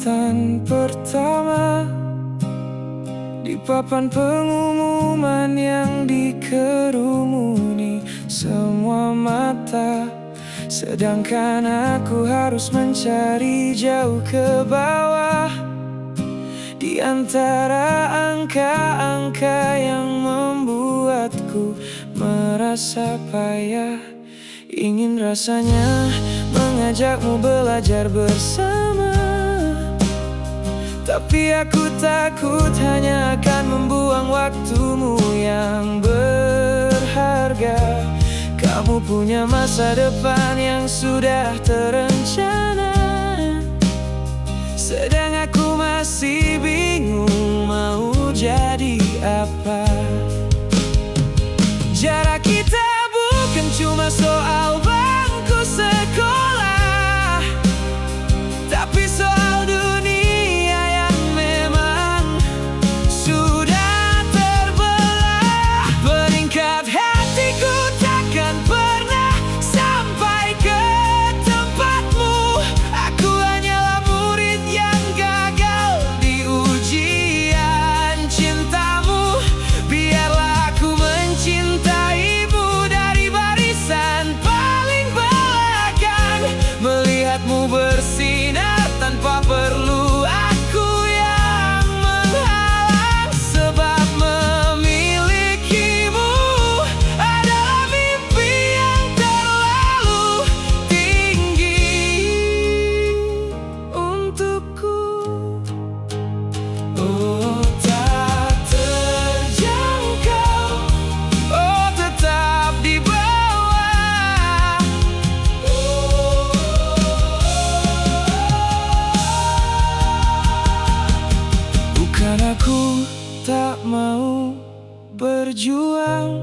jembatan pertama, di papan pengumuman yang dikerumuni semua mata. Sedangkan aku harus mencari jauh ke bawah, di antara angka-angka yang membuatku merasa payah. Ingin rasanya mengajakmu belajar bersama, tapi aku takut hanya akan membuang waktumu yang berharga. Kamu punya masa depan yang sudah terencana, sedang aku masih bingung mau jadi apa. Jarak kita bukan cuma soal bangku sekolah, tapi soal dunia yang memang sudah terbelah. Beringkat hatiku takkan pernah sampai ke tempatmu. Aku hanyalah murid yang gagal di ujian cintamu. Biarlah aku mencintaimu dari barisan paling belakang, melihatmu bersinar tanpa perlu aku yang menghalang. Sebab memilikimu adalah mimpi yang terlalu tinggi untukku. Oh, tak terjangkau, oh tetap di bawah. Bukan aku tak mau berjuang,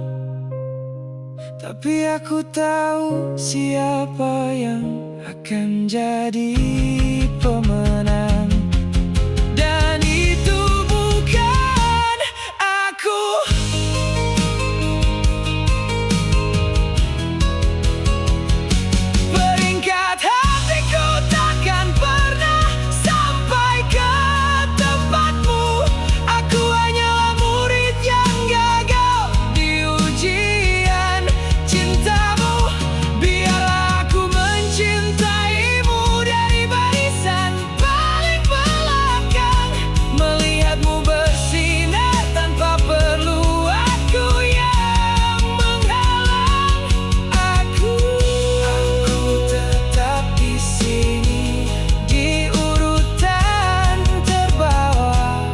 tapi aku tahu siapa yang akan jadi pemenang. Dan itu bukan aku. Beringkat hatiku takkan pernah sampai ke tempatmu. Aku hanyalah murid yang gagal di ujian cintamu. Biarlah aku mencintaimu dari barisan paling belakang, melihatmu bersinar tanpa perlu aku yang menghalang. Aku tetap di sini di urutan terbawah.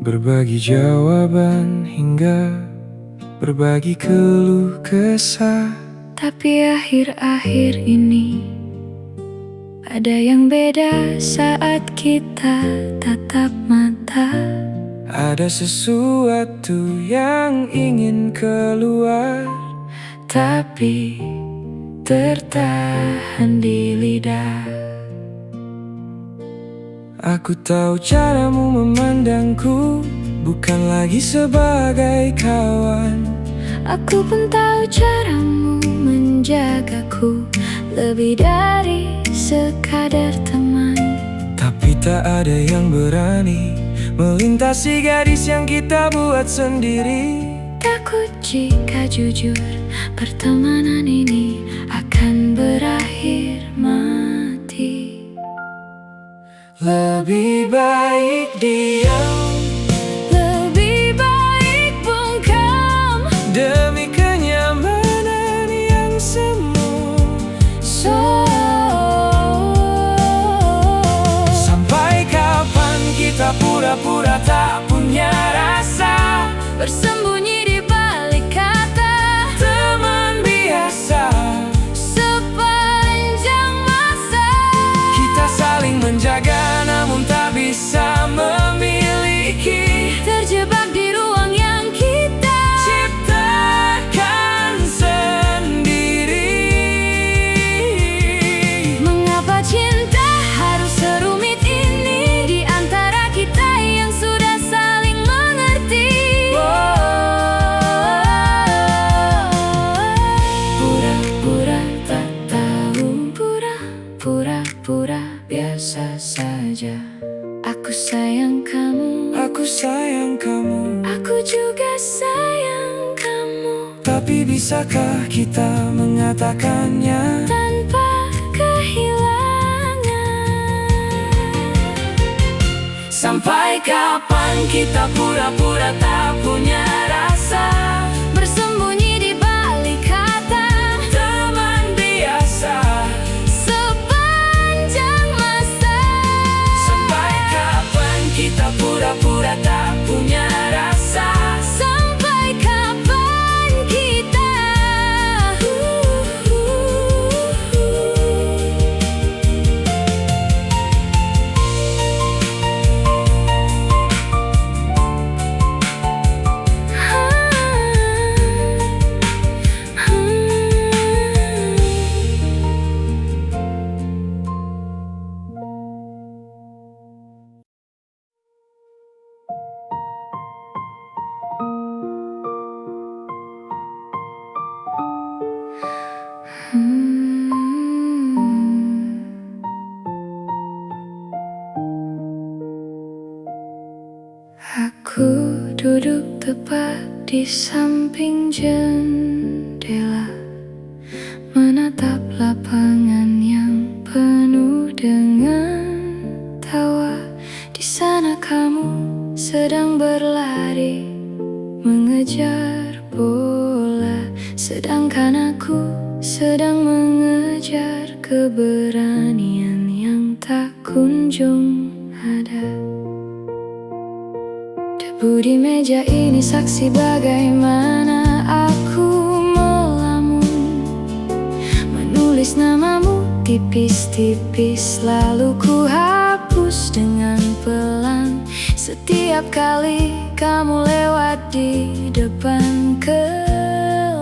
Berbagi jawaban hingga berbagi keluh kesah, Tapi akhir-akhir ini ada yang beda saat kita tatap mata. ada sesuatu yang ingin keluar, Tapi tertahan di lidah. Aku tahu caramu memandangku bukan lagi sebagai kawan. Aku pun tahu caramu menjagaku lebih dari sekadar teman. Tapi tak ada yang berani melintasi garis yang kita buat sendiri. Takut jika jujur pertemanan ini akan berakhir mati. Lebih baik diam, Lebih baik bungkam demi kenyamanan yang semu. Sampai kapan kita pura-pura tak punya rasa, bersembunyi di balik kata teman biasa. sepanjang masa. Kita saling menjaga namun tak bisa memilih. sayang kamu. Tapi bisakah kita mengatakannya Tanpa kehilangan? Sampai kapan kita pura-pura tak punya rasa, Bersembunyi di balik kata teman biasa. sepanjang masa. Sampai kapan kita pura-pura tak punya rasa? Sampai kapan kita Aku duduk tepat di samping jendela, menatap lapangan yang penuh dengan tawa. Di sana kamu sedang berlari mengejar bola, sedangkan aku sedang mengejar keberanian yang tak kunjung ada. Debu di meja ini saksi bagaimana aku melamun, menulis namamu tipis-tipis lalu ku hapus dengan pelan. Setiap kali kamu lewat di depan kelasku,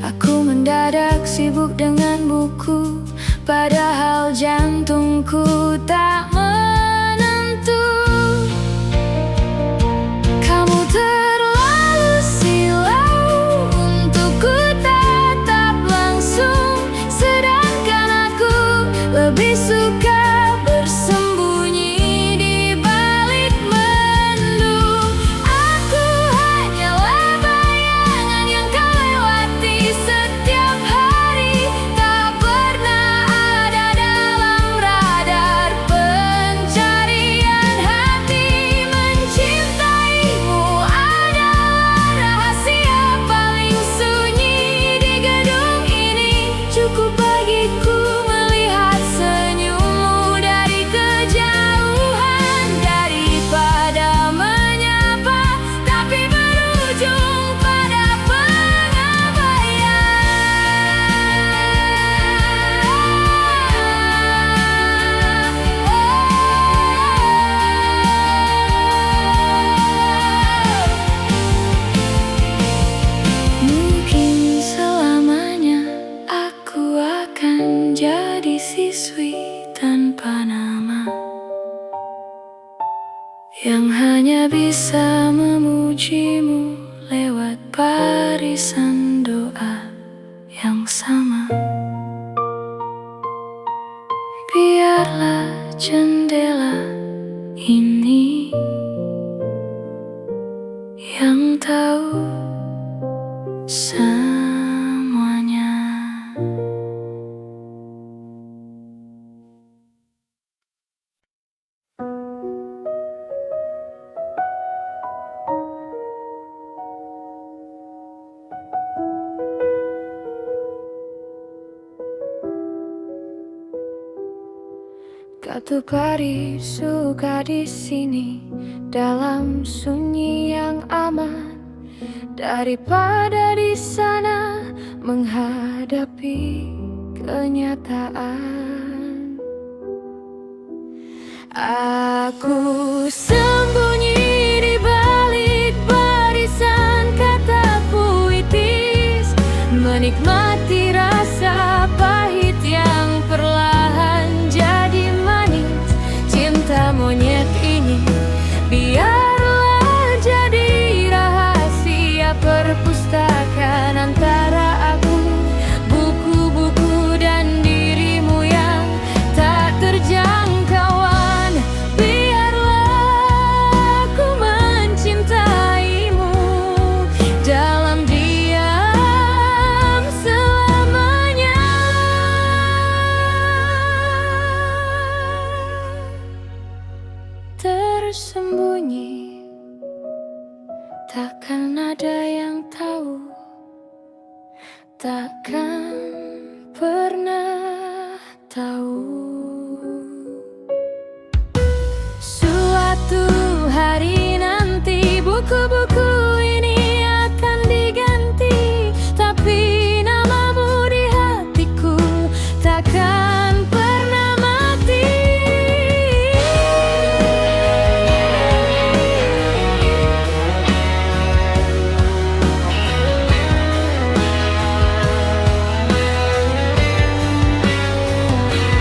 aku mendadak sibuk dengan buku, padahal jantungku tak menentu. Kamu terlalu silau untuk ku tatap langsung, sedangkan aku lebih suka bersembunyi di balik mendung. Aku hanyalah bayangan yang kau lewati setiap hari, tak pernah ada dalam radar pencarian hati. Mencintaimu adalah rahasia paling sunyi di gedung ini. Cukup bagiku melihat senyummu dari kejauhan, daripada menyapa tapi berujung pada pengabaian. Mungkin selamanya aku akan jadi siswi tanpa nama, yang hanya bisa memujimu lewat barisan doa yang sama. Biarlah jendela ini yang tahu semuanya. Katu pari suka di sini dalam sunyi yang aman, daripada di sana menghadapi kenyataan. Aku sembunyi di balik barisan kata puitis, menikmati rasa pahit yang perlahan jadi manis. Cinta monyet ini biarlah jadi rahasia perpustakaan antara aku, buku-buku dan dirimu yang tak terjangkauan. Biarlah takkan ada yang tahu, takkan pernah tahu. Suatu hari nanti buku-buku ini akan diganti, tapi namamu di hatiku takkan pernah mati.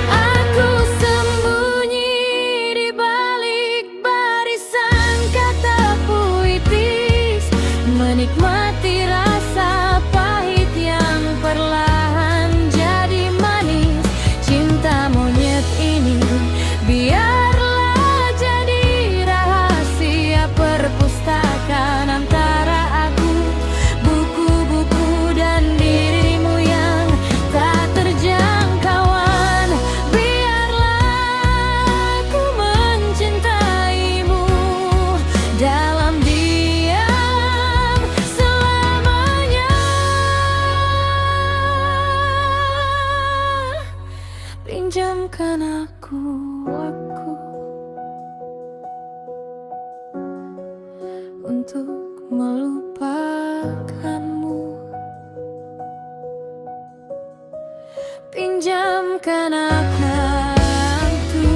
Aku sembunyi di balik barisan kata puitis, menikmati rasa pahit yang perlahan jadi manis. Cinta monyet ini biarlah jadi rahasia perpustakaan antara aku, buku-buku, dan dirimu yang tak terjangkauan. Biarlah aku mencintaimu dalam diam selamanya. Pinjamkan aku untuk melupakanmu. Pinjamkan aku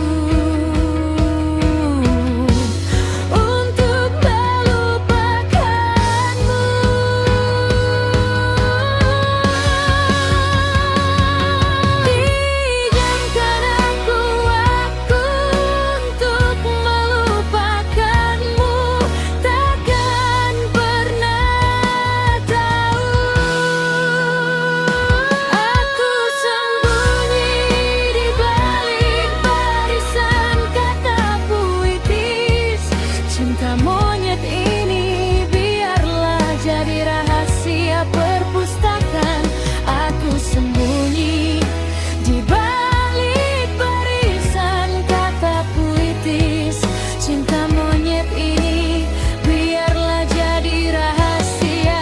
untuk melupakanmu. Pinjamkan aku untuk melupakanmu. Takkan pernah tahu. Aku sembunyi di balik barisan kata puitis. Cinta monyet ini biarlah jadi rahasia perpustakaan. Aku sembunyi di balik barisan kata puitis. Cinta monyet ini biarlah jadi rahasia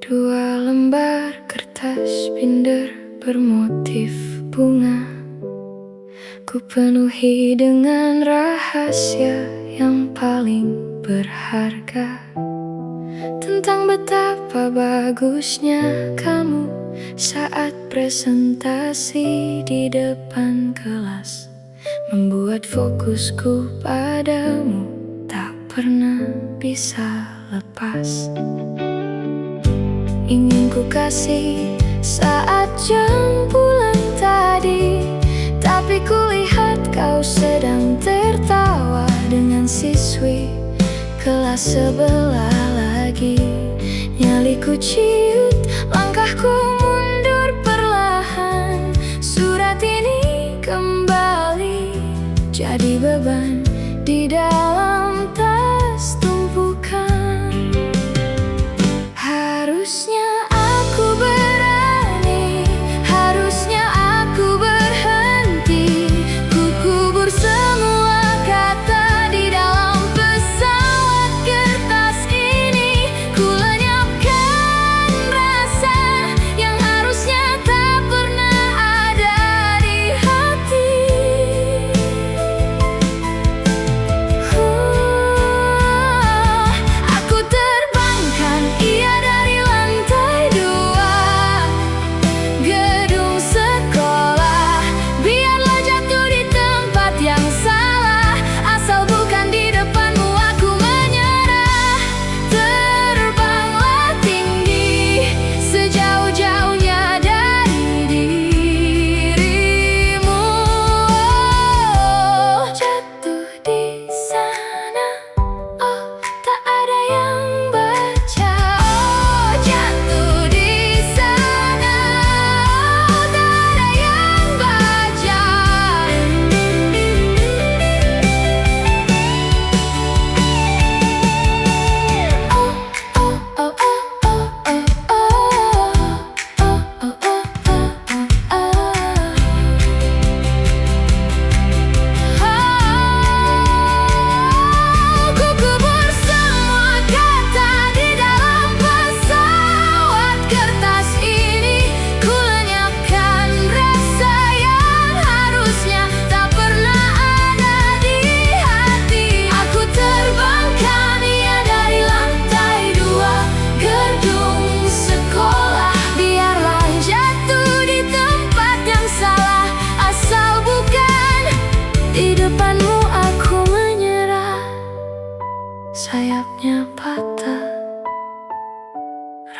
Dua lembar kertas binder bermotif bunga, ku penuhi dengan rahasia yang paling berharga, tentang betapa bagusnya kamu saat presentasi di depan kelas, membuat fokusku padamu tak pernah bisa lepas. Ingin ku kasih saat jam pulang tadi, tapi kulihat kau sedang tertawa dengan siswi kelas sebelah lagi. Nyaliku ciut, langkahku mundur perlahan. Surat ini kembali jadi beban di dalam tas tumpukan. Harusnya aku berani, harusnya aku berhenti. Ku kubur semua kata di dalam pesawat kertas ini. Ku lenyapkan rasa yang harusnya tak pernah ada di hati.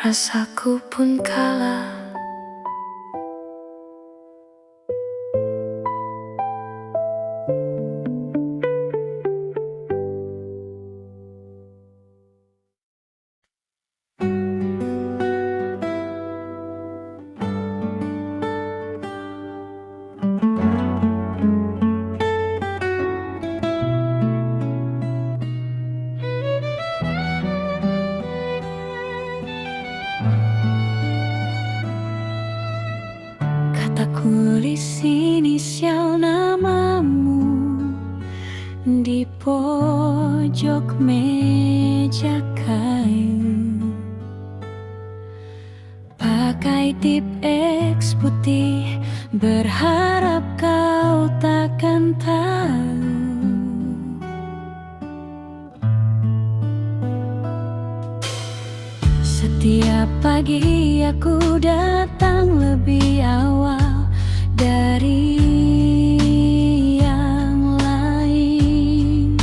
rasaku pun kalah. Tulis inisial namamu di pojok meja kayu, pakai tip X putih, berharap kau takkan tahu. Setiap pagi aku datang lebih awal dari yang lain,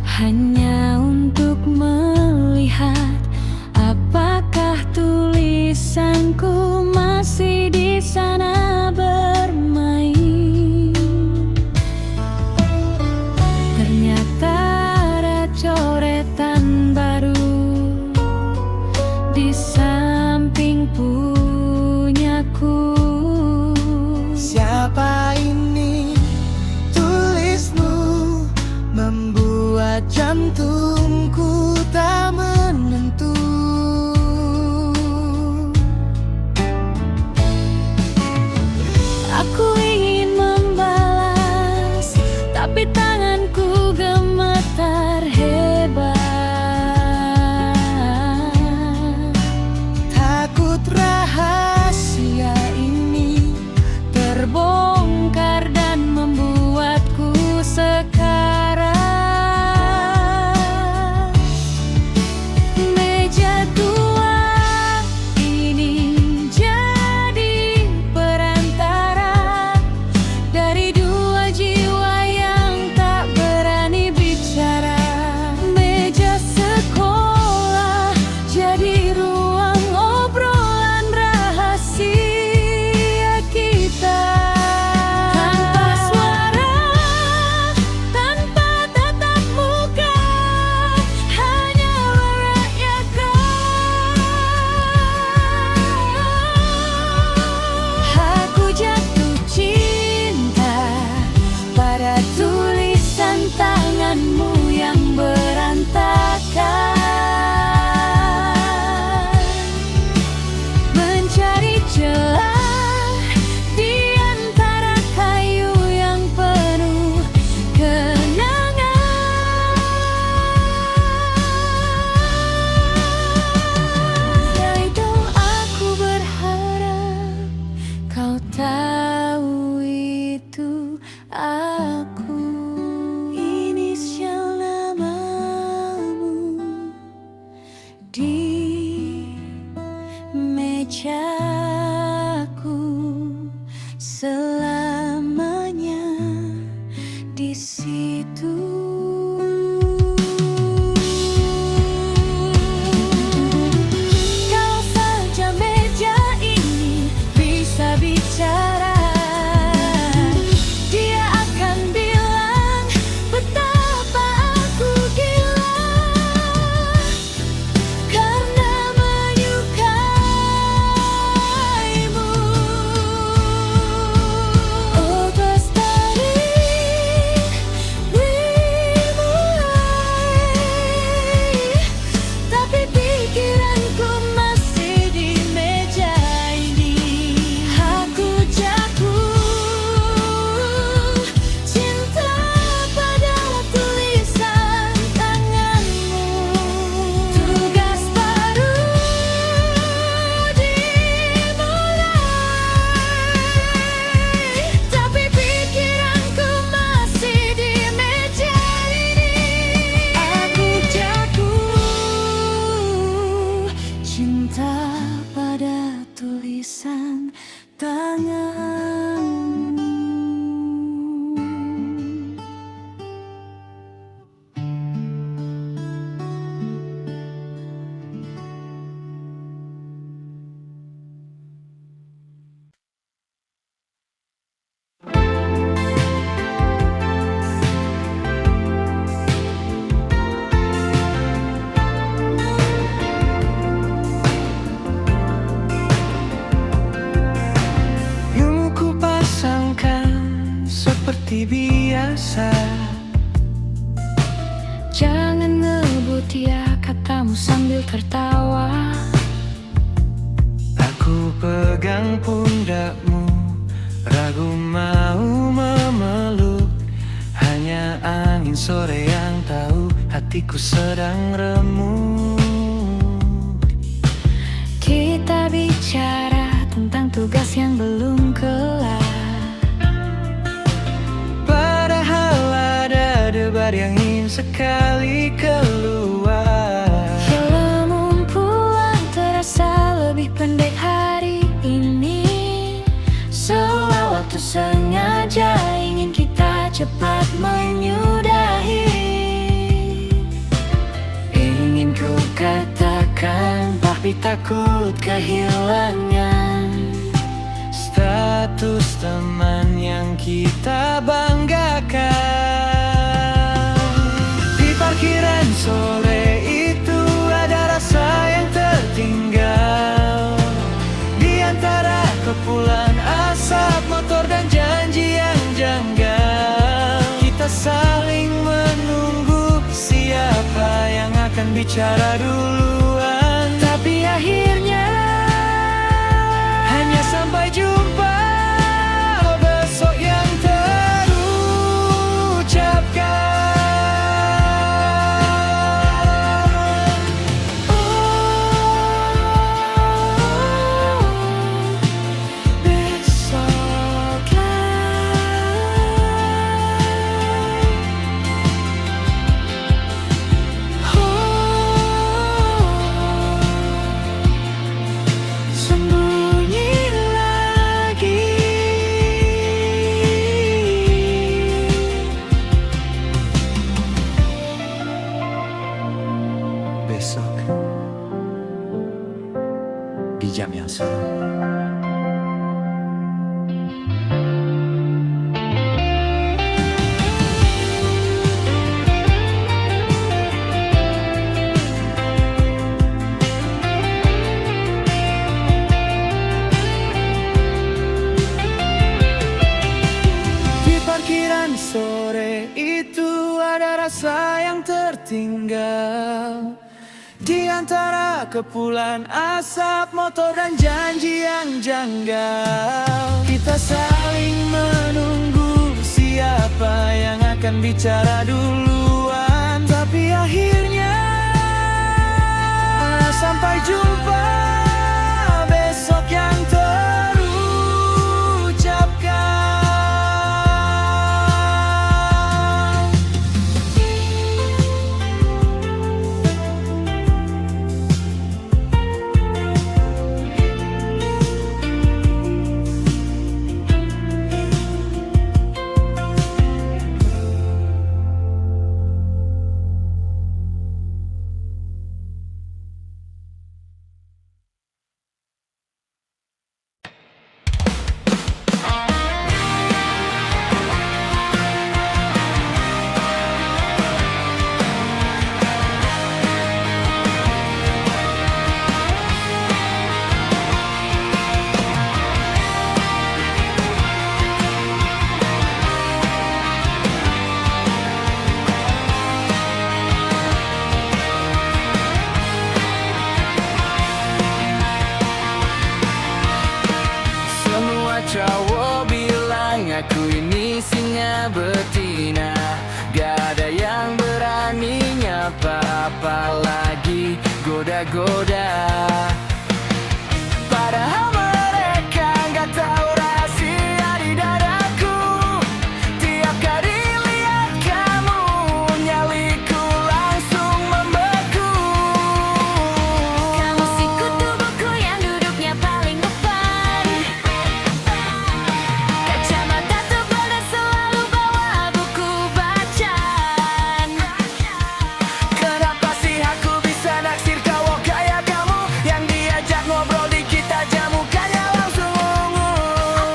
hanya untuk melihat apakah tulisanku masih di sana bermain. Ternyata ada coretan baru di samping punyaku. Siapa ini? Tulismu membuat jantungku tak menentu. Aku ingin membalas, tapi tanganku gemetar hebat. Takut rahasia ini terbongkar dan membuatku sekarat. Meja tua ini jadi perantara dari dua jiwa yang tak berani bicara. Meja sekolah jadi ruang obrolan rahasia kita. Tanpa suara, tanpa tatap muka, hanya merayakan. Aku jatuh cinta pada tulisan tanganmu yang berantakan, mencari celah di antara kayu yang penuh kenangan. Dari dulu aku berharap kau tahu itu aku. Inisial namamu di mejaku, selamanya di situ. Kalau saja meja ini bisa bicara, dia akan bilang betapa aku gila karena menyukaimu. Oh Bestari, we biasa. Jangan ngebut ya katamu sambil tertawa. Aku pegang pundakmu, ragu mau memeluk. Hanya angin sore yang tahu hatiku sedang remuk. Kita bicara tentang tugas yang belum kelar. Padahal ada debar yang ingin sekali keluar. Film pulang terasa lebih pendek hari ini. Seolah waktu sengaja ingin kita cepat menyudahi. Ingin ku katakan tapi takut kehilangan status teman yang kita banggakan. Di parkiran sore itu ada rasa yang tertinggal. Di antara kepulan asap motor dan janji yang janggal. Kita saling menunggu siapa yang akan bicara duluan. Tapi akhirnya hanya sampai jumpa besok yang terucapkan. sembunyi lagi. Besok di jam yang sama. Di parkiran sore itu ada rasa yang tertinggal. Di antara kepulan asap motor dan janji yang janggal. Kita saling menunggu siapa yang akan bicara duluan. Tapi akhirnya sampai jumpa besok yang terucapkan. Cowok bilang aku ini singa betina. Gak ada yang berani nyapa, apalagi goda-goda. Padahal mereka gak tahu rahasia di dadaku. Tiap kali lihat kamu, nyaliku langsung membeku. Kamu si kutu buku yang duduknya paling depan. Kacamata tebal dan selalu bawa buku bacaan. Kenapa sih aku bisa naksir cowok kayak kamu, yang diajak ngobrol dikit aja mukanya langsung ungu.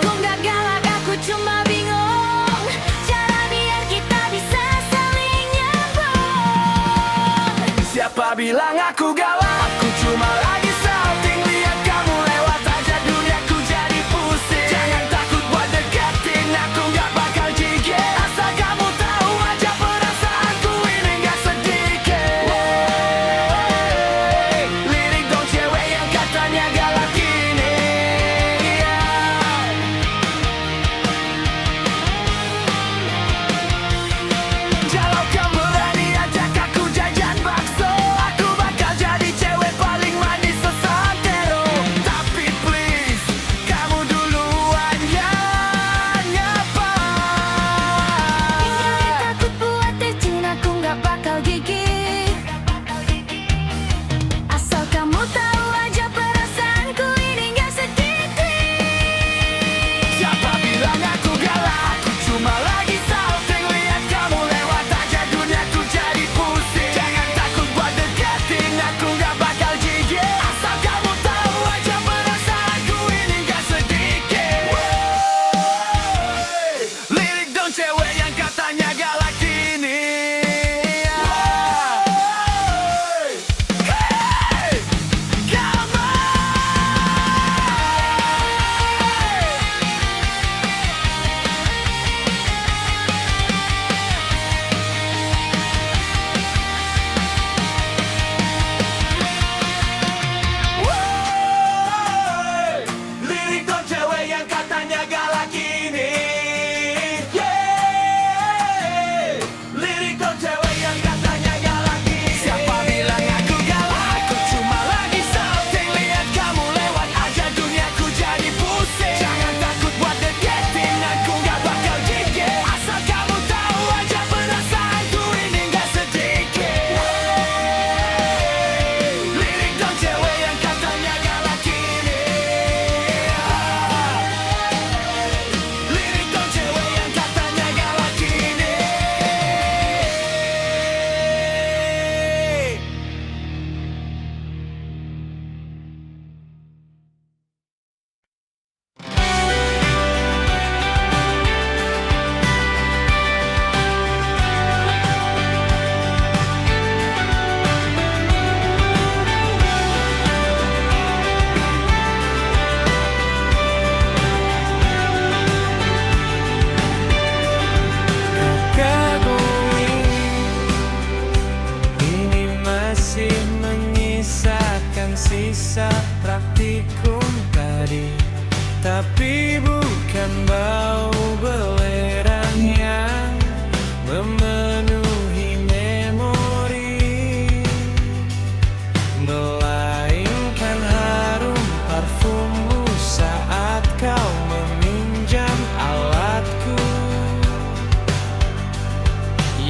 Aku nggak galak, aku cuma bingung cara biar kita bisa saling nyambung. Siapa bilang aku galak? Aku cuma lagi salting, lihat kamu lewat aja duniaku jadi pusing. Jangan takut buat deketin, aku gak bakal jigit asal kamu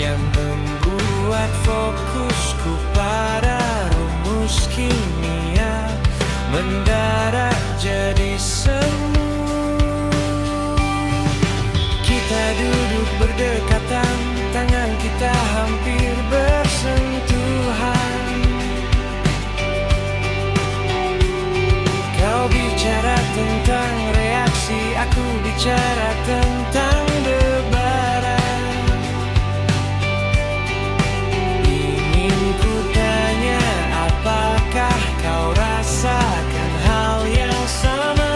yang membuat fokusku pada rumus kimia mendarat jadi semu. Kita duduk berdekatan, tangan kita hampir bersentuhan. Kau bicara tentang reaksi, aku bicara tentang debaran. Ingin ku tanya, apakah kau rasakan hal yang sama?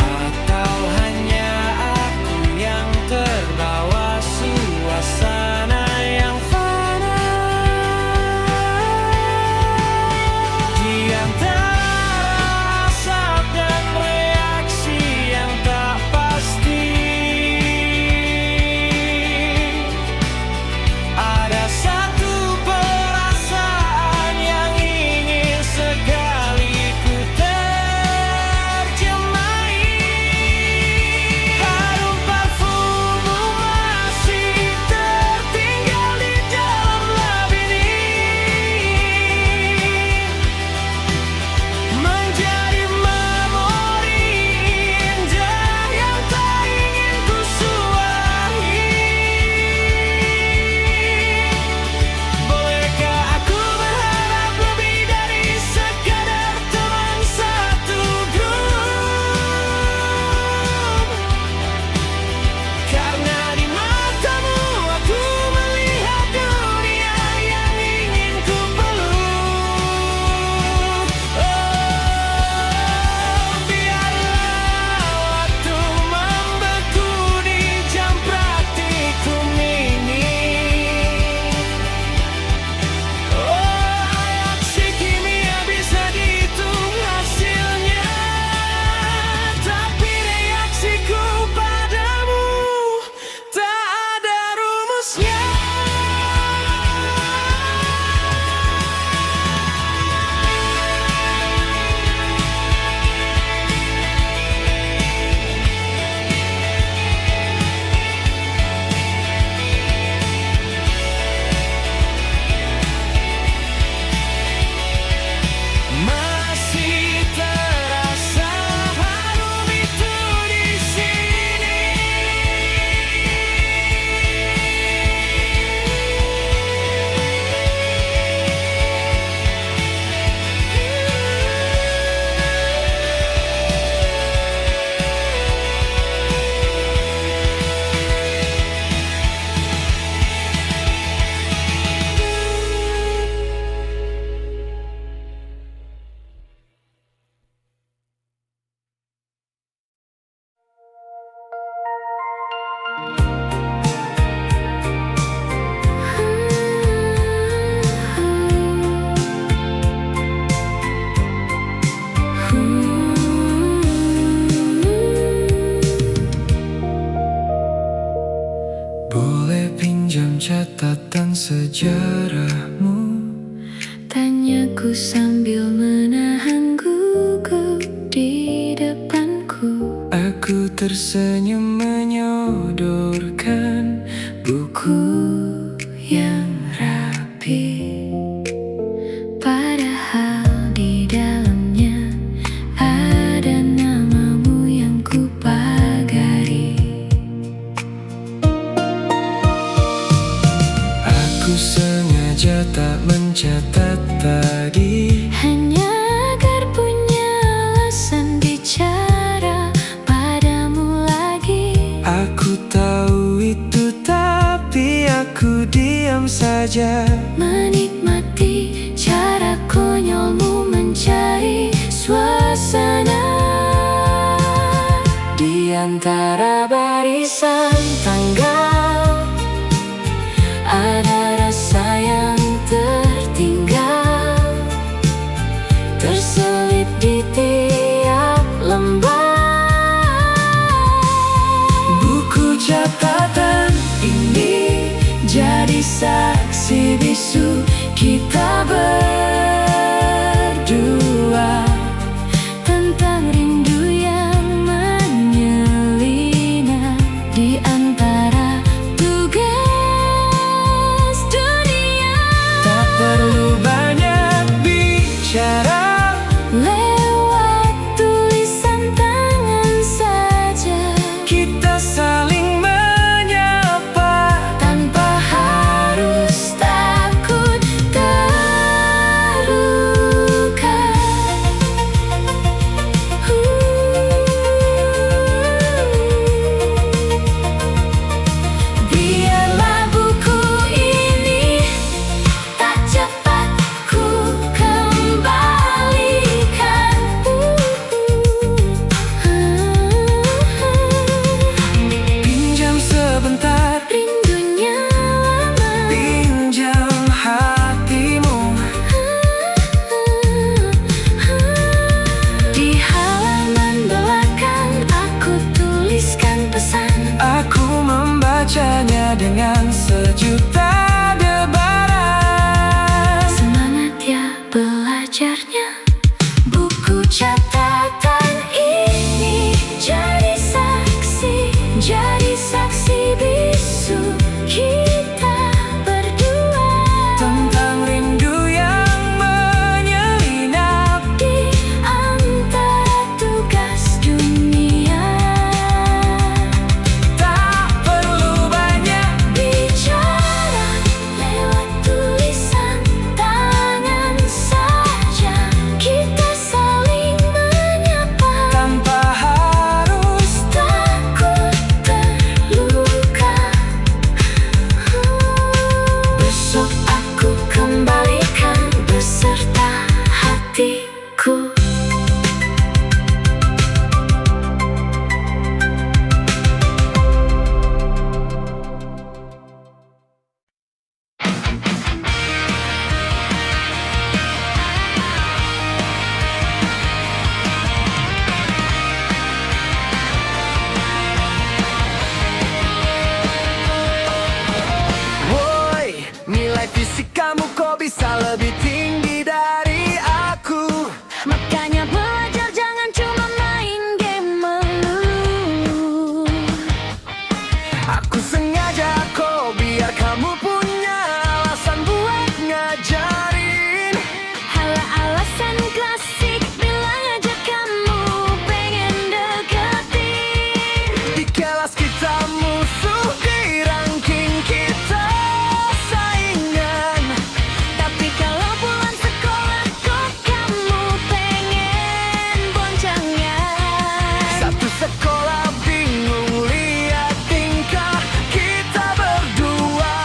Atau hanya aku yang terbawa suasana yang fana? Di antara asap dan reaksi yang tak pasti, ada satu perasaan yang ingin sekali ku terjemahi. Harum parfummu masih tertinggal di dalam labin ini, menjadi memori indah yang tak ingin ku suahi. Bolehkah aku berharap lebih dari sekadar teman satu grup? Karena di matamu aku melihat dunia yang ingin ku peluk. Biarlah waktu membeku di jam praktikum ini. Reaksi kimia bisa dihitung hasilnya, tapi reaksiku padamu tak ada rumusnya. Masih terasa harum itu di sini. Boleh pinjam catatan sejarahmu? Tanyaku sambil menahan gugup di depanku. Aku tersenyum menyodorkan buku Yang rapi, padahal di dalamnya ada namamu yang kupagari. Aku sengaja tak mencatat tadi, Hanya agar punya alasan bicara padamu lagi. aku tahu itu tapi aku diam saja. Menikmati cara konyolmu mencari suasana. Di antara barisan tanggal ada rasa yang tertinggal, terselip di tiap lembar. Buku catatan ini jadi saksi bisu kita berdua Tentang rindu yang menyelinap di antara dengan sejuta debaran. Semangat ya belajarnya. Buku catatan ini jadi saksi bisu kita berdua Tentang rindu yang menyelinap di antara tugas dunia. Tak perlu banyak Bicara lewat tulisan tangan saja, kita saling menyapa tanpa harus takut terluka. Besok aku kembalikan beserta hatiku. Woi, nilai fisik kamu kok bisa lebih tinggi dari aku. Makanya belajar jangan cuma main game melulu. Aku sengaja kok biar kamu punya alasan buat ngajarin. Halah alasan klasik, bilang aja kamu pengen deketin. Di kelas kita musuh, di ranking kita saingan. Tapi kalau pulang sekolah kok kamu pengen boncengan. Satu sekolah bingung lihat tingkah kita berdua.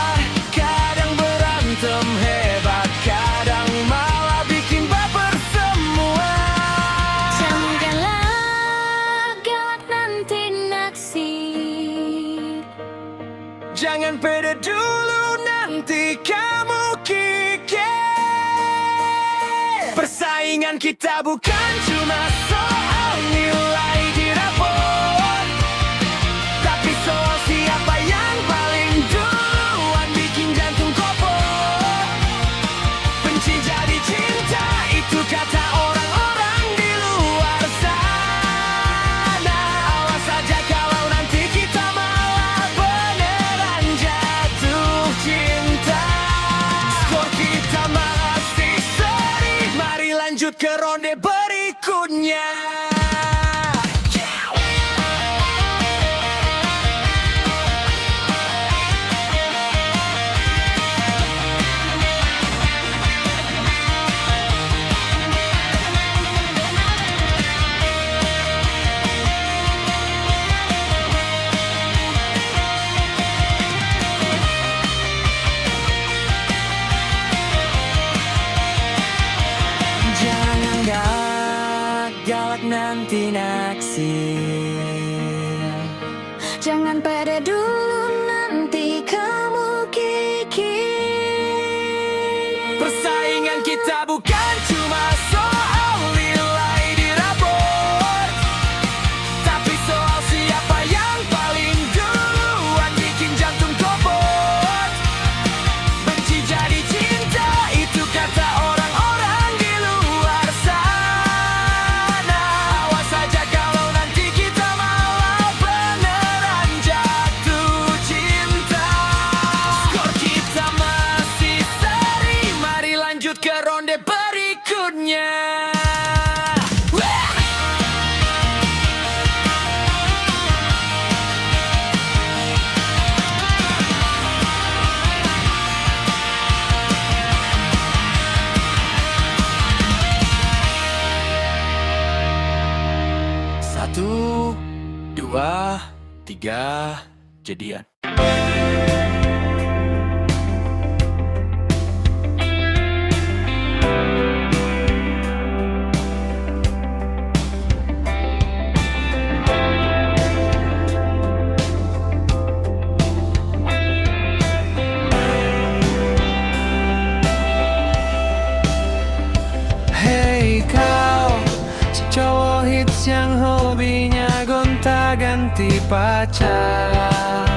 Kadang berantem hebat, kadang malah bikin baper semua. Jangan galak nanti naksir. Jangan pede dulu nanti kamu kikir. Persaingan kita bukan cuma soal nilai di rapor, tapi soal siapa yang paling duluan bikin jantung kopor. Benci jadi cinta, itu kata orang-orang di luar sana. Awas saja kalau nanti kita malah beneran jatuh cinta. Skor kita masih seri, mari lanjut ke ronde berikutnya. Jangan galak nanti naksir. Jangan pede dulu nanti kamu kikir. Persaingan kita bukan cuma soal nilai di rapor, tapi soal siapa yang paling duluan bikin jantung kopor. Benci jadi cinta, itu kata orang-orang di luar sana. Awas saja kalau nanti kita malah beneran jatuh cinta. Skor kita masih seri, mari lanjut ke ronde berikutnya. Wah! Satu, dua, tiga, jadian. yang hobinya gonta-ganti pacar.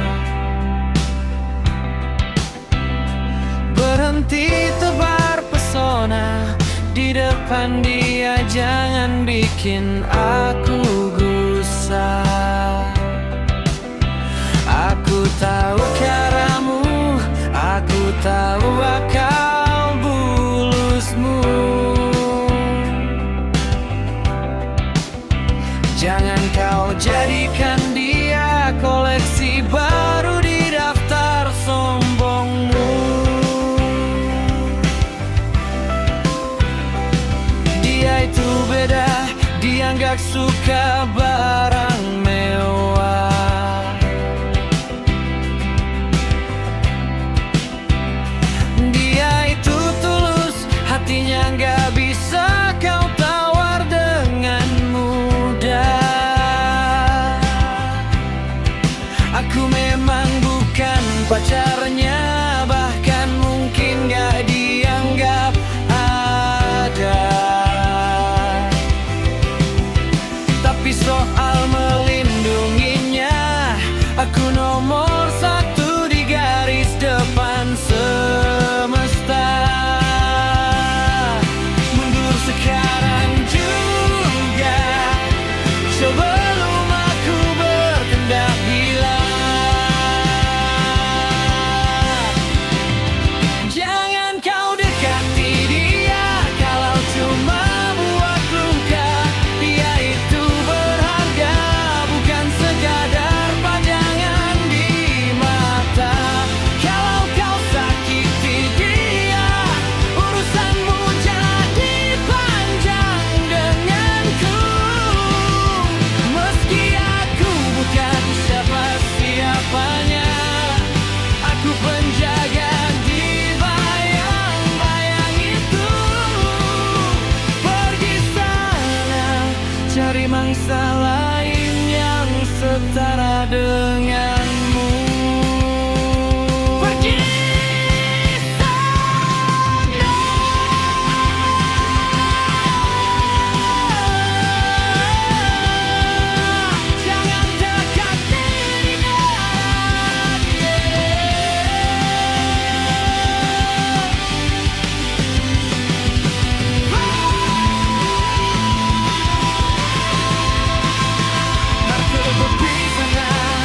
depan dia, jangan bikin aku gusar. Aku tahu caramu, aku tahu akal bulusmu. Jangan kau jadikan dia koleksi baru di daftar sombongmu. Dia itu beda, dia nggak suka barang mewah. Dia itu tulus, hatinya nggak bisa kau tawar dengan mudah. Aku memang bukan pacarnya, bahkan mungkin gak dianggap ada. Tapi soal melindunginya, aku nomor satu di garis depan semesta. Mundur sekarang juga, sebelum aku bertindak gila. Jangan kau dekati dia kalau cuma buat luka. Dia itu berharga, bukan sekadar pajangan di mata. Kalau kau sakiti dia, urusanmu jadi panjang denganku. Meski aku bukan siapa-siapanya, aku penjaga di bayang-bayang itu. Pergi sana, cari mangsa lain yang setara denganmu. Pergi sana. Jangan dekati dia. Aku berpisah,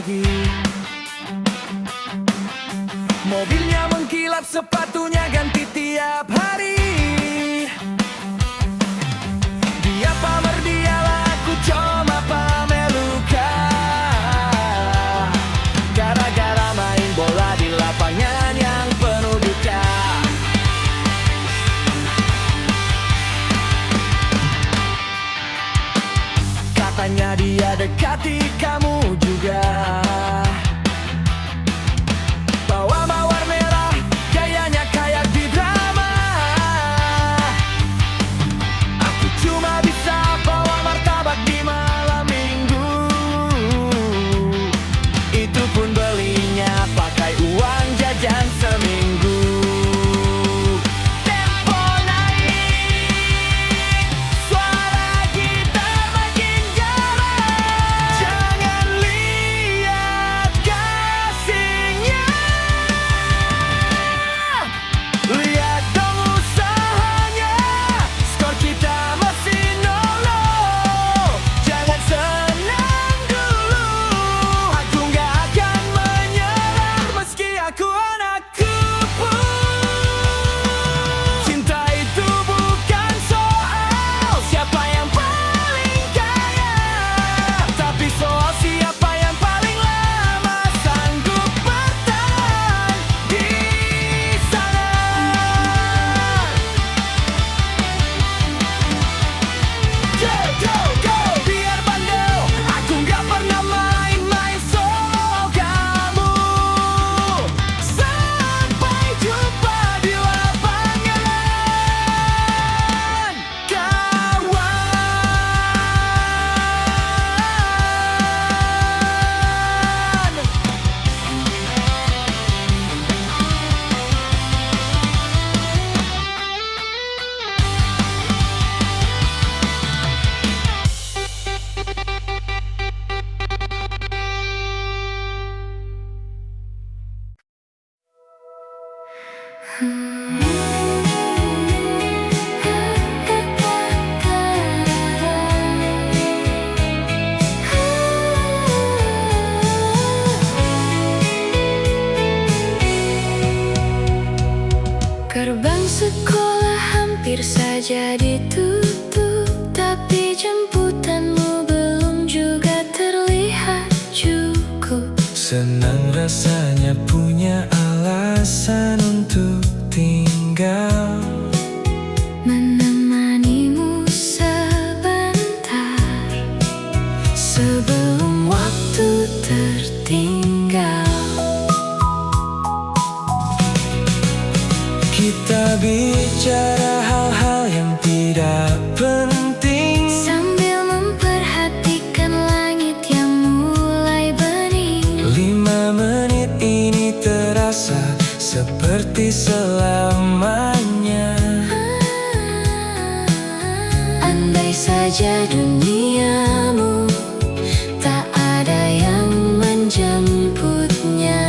lagi. Mobilnya mengkilap, sepatunya ganti tiap hari. Dia pamer, dialah, aku cuma pamer luka. Gara-gara main bola di lapangan yang penuh duka. Katanya dia dekati kamu juga. Bawa mawar merah, gayanya kayak di drama. Aku cuma bisa bawa martabak di malam minggu. Itu pun belinya pakai uang jajan seminggu. Tempo naik, suara gitar makin jarang. Jangan lihat gasingnya, lihat dong usahanya. Skor kita masih 0-0. Jangan senang dulu, aku gak akan menyerah meski aku anak kupu. Cinta itu bukan soal siapa yang paling kaya, tapi soal siapa yang paling lama sanggup bertahan di sana. Go, go, go, biar bandel, aku gak pernah main-main soal kamu. Sampai jumpa di lapangan, kawan. Gerbang sekolah hampir saja ditutup, tapi jemputanmu belum juga terlihat cukup. Senang rasanya punya alasan untuk tinggal, Menemanimu sebentar sebelum waktu tertinggal. kita bicara hal-hal yang tidak penting, Sambil memperhatikan langit yang mulai bening. 5 menit ini terasa seperti selamanya. Andai saja duniamu tak ada yang menjemputnya.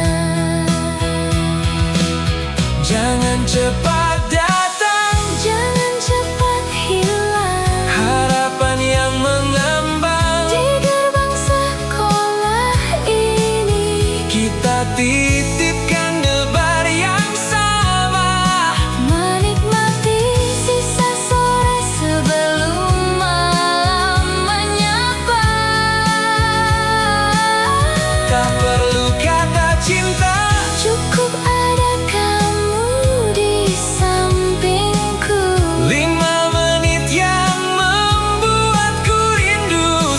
Jangan cepat datang, Jangan cepat hilang harapan yang mengambang. di gerbang sekolah ini. Kita titipkan debar yang sama, Menikmati sisa sore sebelum malam menyapa. tak perlu kata cinta. Cukup ada kamu di sampingku. 5 menit yang membuatku rindu.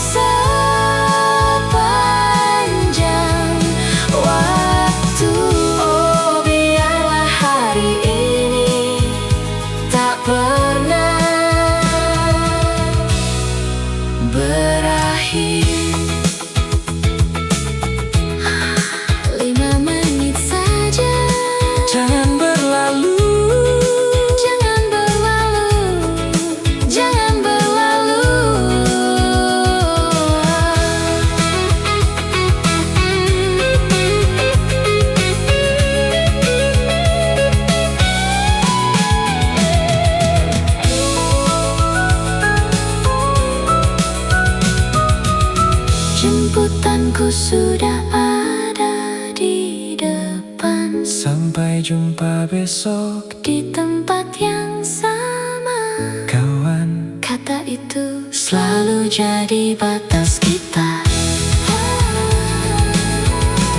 Sepanjang waktu, oh biarlah hari ini tak pernah berakhir. 5 menit saja, Jangan berlalu, jangan berlalu, jangan berlalu. Jemputanku sudah Sampai jumpa besok di tempat yang sama. kawan. Kata itu selalu jadi batas kita.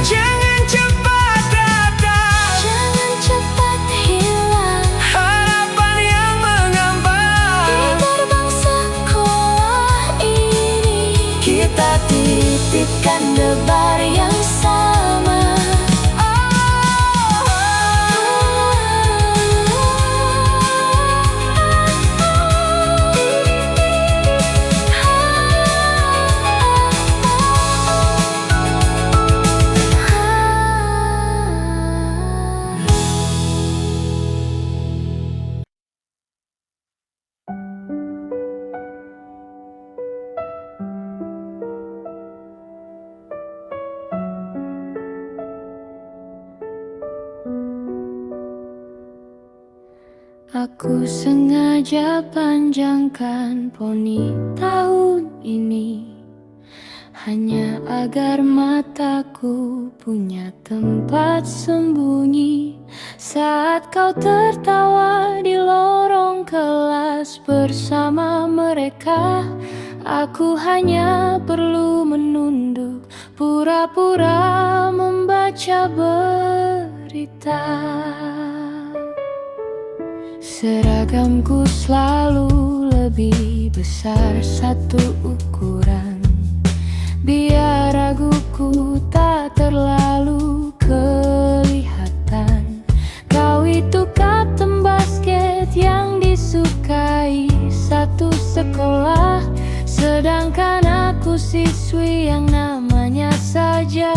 Jangan cepat datang, Jangan cepat hilang harapan yang mengambang. di gerbang sekolah ini. Kita titipkan debar yang sama. Aku sengaja panjangkan poni tahun ini, hanya agar mataku punya tempat sembunyi. Saat kau tertawa di lorong kelas bersama mereka, aku hanya perlu menunduk, pura-pura membaca berita. Seragamku selalu lebih besar satu ukuran, biar raguku tak terlalu kelihatan. Kau itu kapten basket yang disukai satu sekolah, sedangkan aku siswi yang namanya saja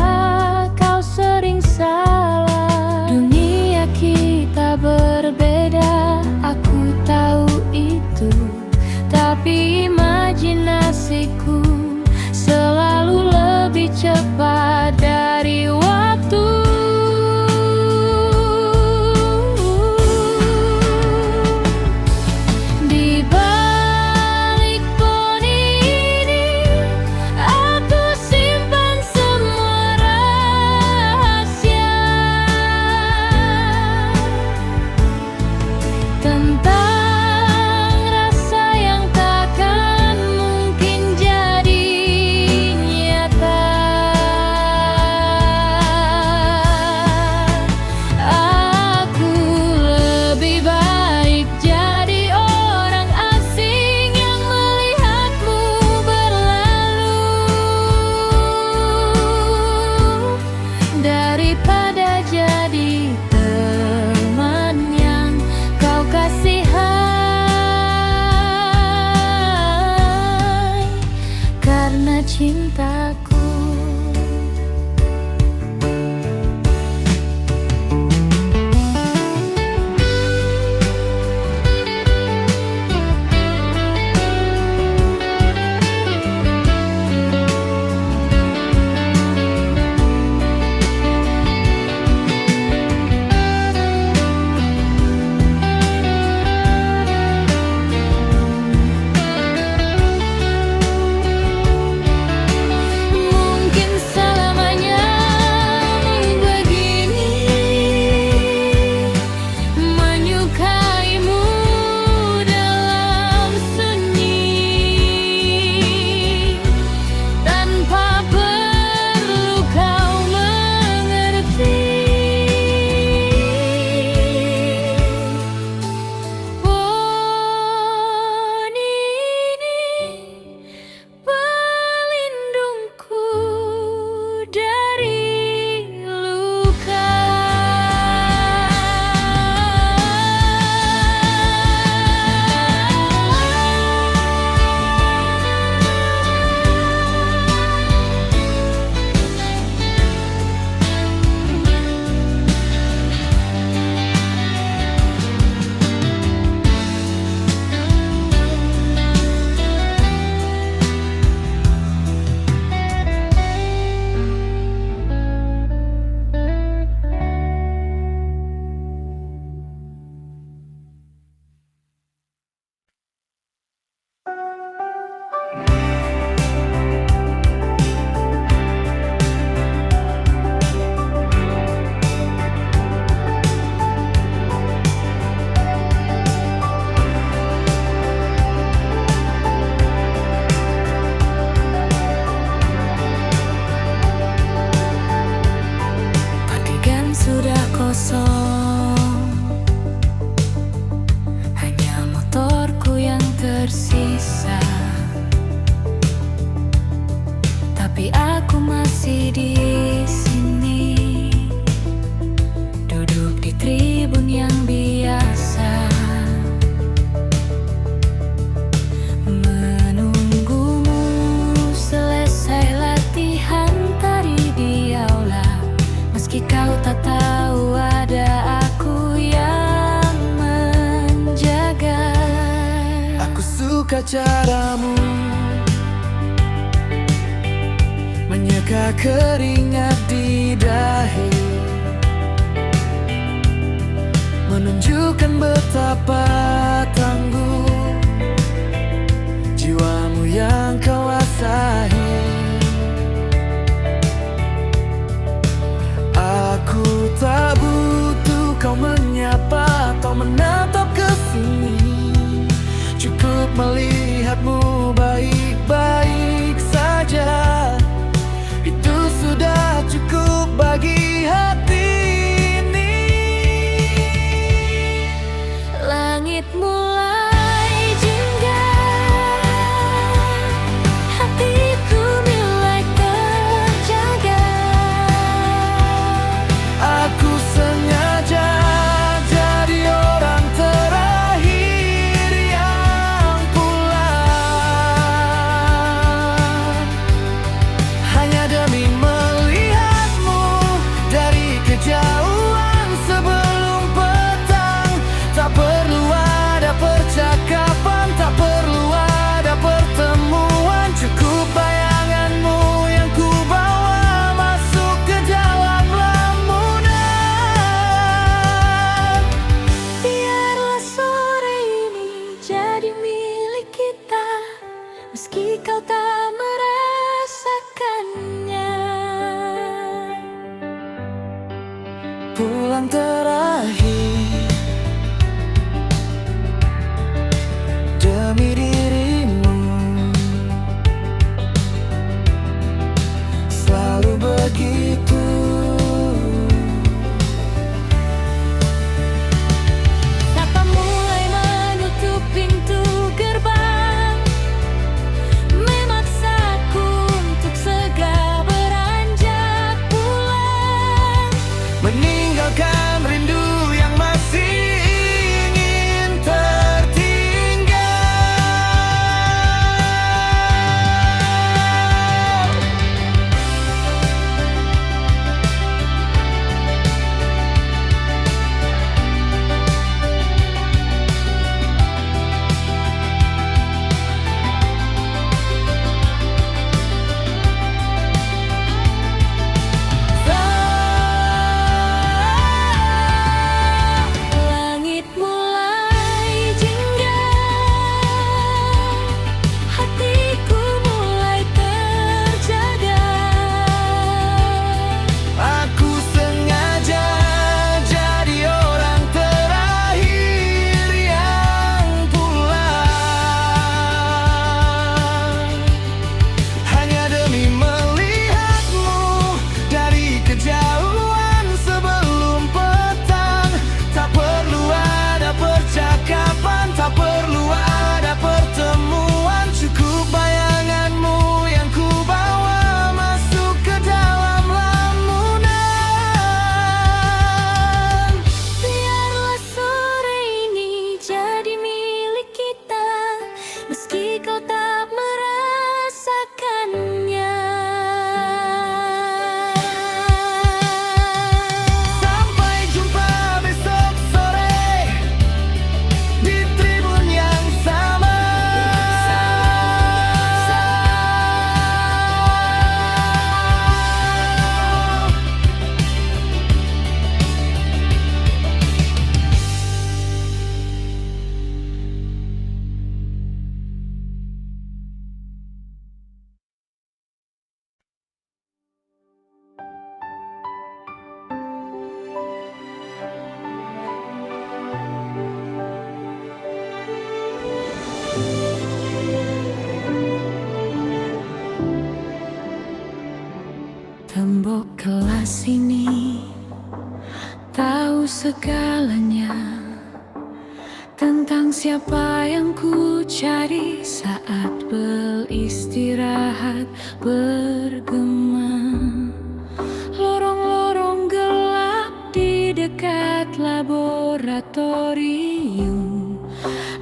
kau sering salah. Dunia kita berbeda, aku tahu itu, tapi imajinasiku selalu lebih cepat dari waktu. Di balik poni ini, aku simpan semua rahasia tentang rasa yang takkan mungkin jadi nyata. Aku lebih baik jadi orang asing yang melihatmu berlalu, daripada jadi teman yang kau kasihani karena cintaku. sudah kosong, hanya motorku yang tersisa. Tapi aku masih di sini, duduk di tribun yang biasa, menunggumu selesai latihan tari di aula. Meski kau tak tahu ada aku yang menjaga. Aku suka caramu menyeka keringat di dahi, menunjukkan betapa tangguh jiwamu yang kau asahi. Aku tak butuh kau menyapa atau menatap ke sini, cukup melihatmu baik-baik saja. Itu sudah cukup bagi hati ini. Langit mulai jingga, hatiku mulai terjaga. Aku sengaja jadi orang terakhir yang pulang, hanya demi melihatmu dari kejauhan sebelum petang. Tak perlu ada percakapan, tak perlu ada pertemuan, cukup bayanganmu yang ku bawa masuk ke dalam lamunan. Biarlah sore ini jadi milik kita, meski kau tak merasakannya. Pulang terakhir demi dirimu, selalu begitu. Sapa mulai menutup pintu gerbang, memaksaku untuk segera beranjak pulang. Meninggalkan rindu yang masih ingin tertinggal. Langit mulai jingga, hatiku mulai terjaga. Aku sengaja jadi orang terakhir yang pulang, hanya demi melihatmu dari kejauhan sebelum petang. Tak perlu ada percakapan, tak perlu ada pertemuan, cukup bayanganmu yang ku bawa masuk ke dalam lamunan. Biarlah sore ini jadi milik kita, meski kau tak merasakannya. Sampai jumpa besok sore di tribun yang sama. Tembok kelas ini segalanya tentang siapa yang ku cari saat beristirahat bergema. Lorong-lorong gelap di dekat laboratorium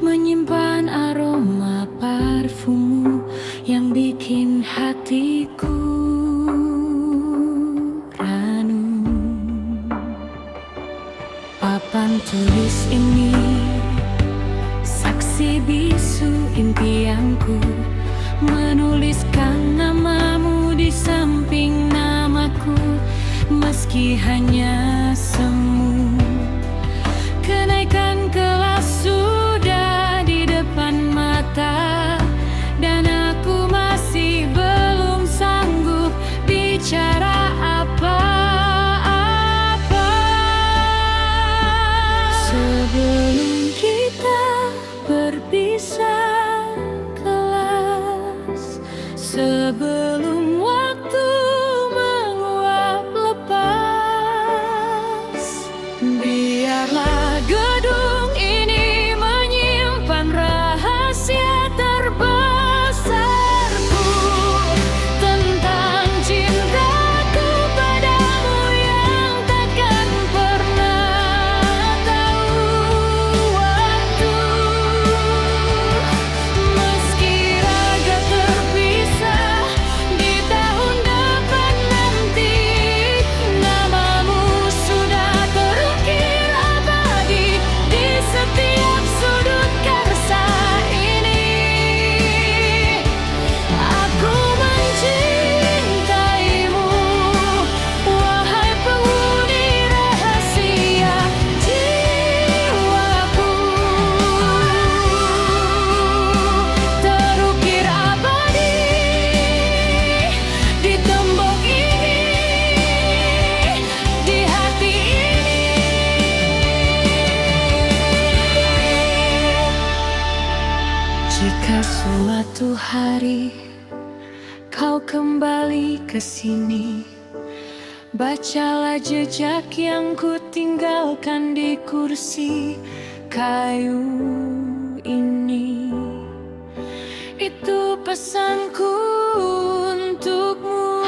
menyimpan aroma parfummu yang bikin hatiku ranum. Papan tulis ini saksi bisu impianku, menuliskan namamu di samping namaku. Meski hanya semu, kenaikan kelas sudah di depan mata, dan aku masih belum sanggup bicara apa-apa. Sebelum kita berpisah kelas, sebelum waktu menguap lepas, biarlah gedung ini menyimpan rahasia terbesarku tentang cintaku padamu yang takkan pernah tahu waktu. Meski raga terpisah di tahun depan nanti, namamu sudah terukir abadi di setiap sudut karsa ini. Aku mencintaimu, wahai penghuni rahasia jiwaku, terukir abadi di tembok ini, di hati ini. Jika suatu hari kau kembali ke sini, bacalah jejak yang ku tinggalkan di kursi kayu ini. Itu pesanku untukmu.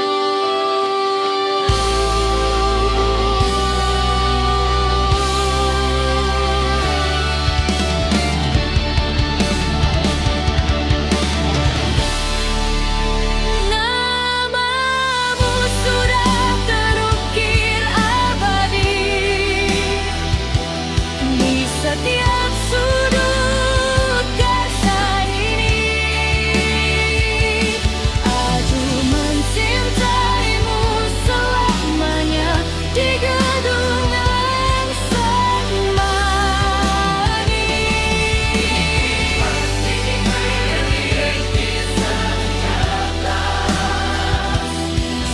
Namamu sudah terukir abadi di setiap sudut karsa ini. Aku mencintaimu selamanya di gedung yang sama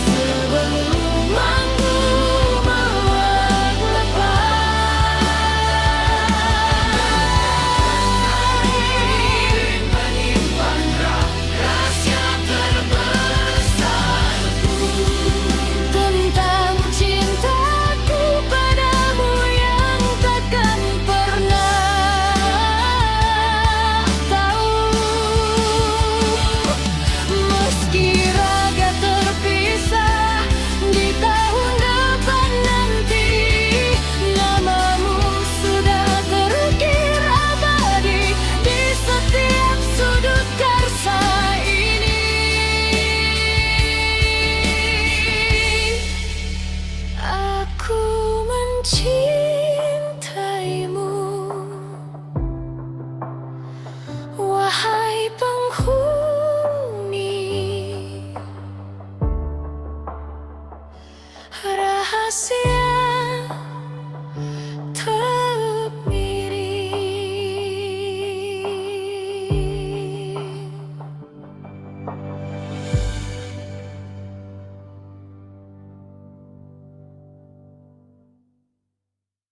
sebelum aku menguap lepas. Menyimpan rahasia terbesarku tentang cintaku padamu yang takkan pernah tahu. Meski raga terpisah di tahun depan nanti, namamu sudah terukir abadi di setiap sudut karsa ini. Aku mencintai